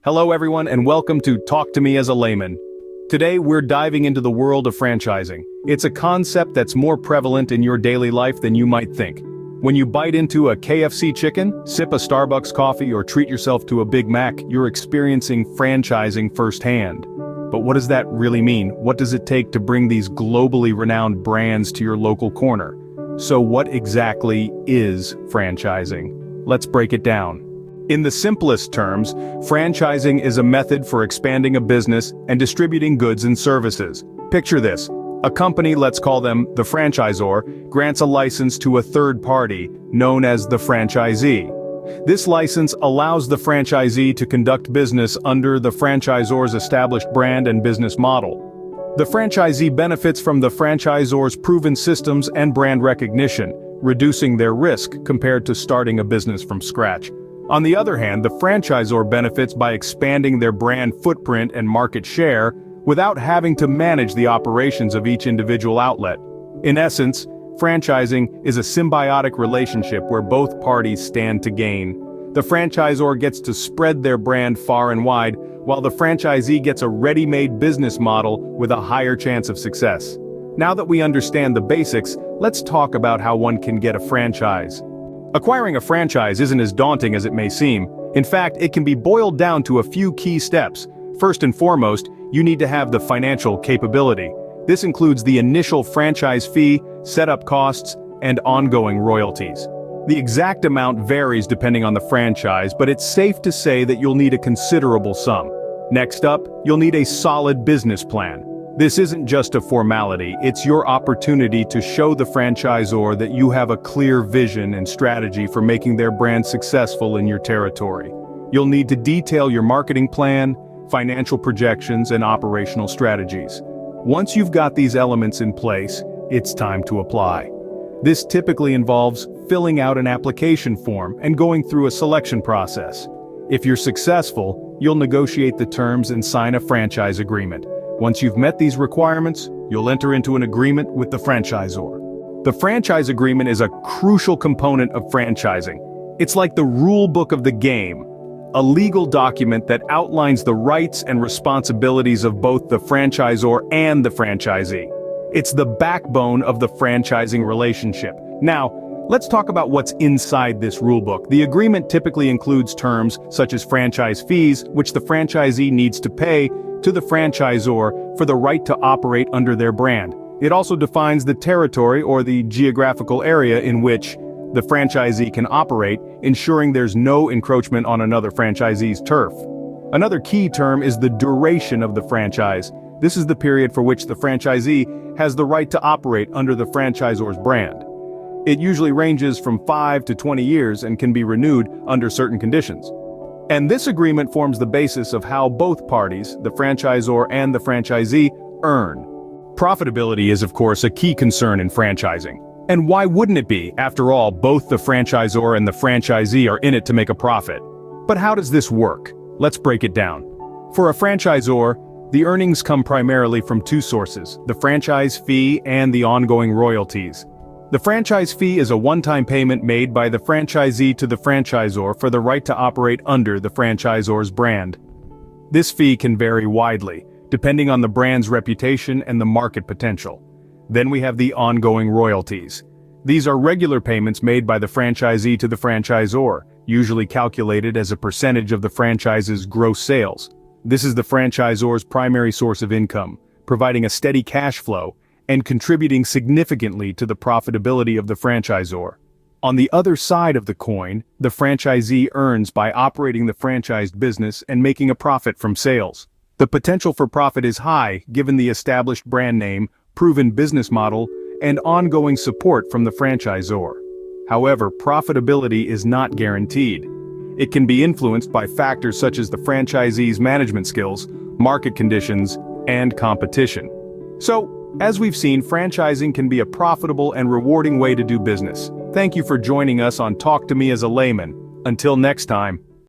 Hello everyone and welcome to Talk to Me as a Layman. Today we're diving into the world of franchising. It's a concept that's more prevalent in your daily life than you might think. When you bite into a KFC chicken, sip a Starbucks coffee, or treat yourself to a Big Mac, you're experiencing franchising firsthand. But what does that really mean? What does it take to bring these globally renowned brands to your local corner? So what exactly is franchising? Let's break it down. In the simplest terms, franchising is a method for expanding a business and distributing goods and services. Picture this. A company, let's call them the franchisor, grants a license to a third party, known as the franchisee. This license allows the franchisee to conduct business under the franchisor's established brand and business model. The franchisee benefits from the franchisor's proven systems and brand recognition, reducing their risk compared to starting a business from scratch. On the other hand, the franchisor benefits by expanding their brand footprint and market share without having to manage the operations of each individual outlet. In essence, franchising is a symbiotic relationship where both parties stand to gain. The franchisor gets to spread their brand far and wide, while the franchisee gets a ready-made business model with a higher chance of success. Now that we understand the basics, let's talk about how one can get a franchise. Acquiring a franchise isn't as daunting as it may seem. In fact, it can be boiled down to a few key steps. First and foremost, you need to have the financial capability. This includes the initial franchise fee, setup costs, and ongoing royalties. The exact amount varies depending on the franchise, but it's safe to say that you'll need a considerable sum. Next up, you'll need a solid business plan. This isn't just a formality, it's your opportunity to show the franchisor that you have a clear vision and strategy for making their brand successful in your territory. You'll need to detail your marketing plan, financial projections, and operational strategies. Once you've got these elements in place, it's time to apply. This typically involves filling out an application form and going through a selection process. If you're successful, you'll negotiate the terms and sign a franchise agreement. Once you've met these requirements, you'll enter into an agreement with the franchisor. The franchise agreement is a crucial component of franchising. It's like the rule book of the game, a legal document that outlines the rights and responsibilities of both the franchisor and the franchisee. It's the backbone of the franchising relationship. Now, let's talk about what's inside this rulebook. The agreement typically includes terms such as franchise fees, which the franchisee needs to pay to the franchisor for the right to operate under their brand. It also defines the territory or the geographical area in which the franchisee can operate, ensuring there's no encroachment on another franchisee's turf. Another key term is the duration of the franchise. This is the period for which the franchisee has the right to operate under the franchisor's brand. It usually ranges from 5 to 20 years and can be renewed under certain conditions. And this agreement forms the basis of how both parties, the franchisor and the franchisee, earn. Profitability is, of course, a key concern in franchising. And why wouldn't it be? After all, both the franchisor and the franchisee are in it to make a profit. But how does this work? Let's break it down. For a franchisor, the earnings come primarily from two sources: the franchise fee and the ongoing royalties. The franchise fee is a one-time payment made by the franchisee to the franchisor for the right to operate under the franchisor's brand. This fee can vary widely, depending on the brand's reputation and the market potential. Then we have the ongoing royalties. These are regular payments made by the franchisee to the franchisor, usually calculated as a percentage of the franchise's gross sales. This is the franchisor's primary source of income, providing a steady cash flow and contributing significantly to the profitability of the franchisor. On the other side of the coin, the franchisee earns by operating the franchised business and making a profit from sales. The potential for profit is high given the established brand name, proven business model, and ongoing support from the franchisor. However, profitability is not guaranteed. It can be influenced by factors such as the franchisee's management skills, market conditions, and competition. So, as we've seen, franchising can be a profitable and rewarding way to do business. Thank you for joining us on Talk to Me as a Layman. Until next time.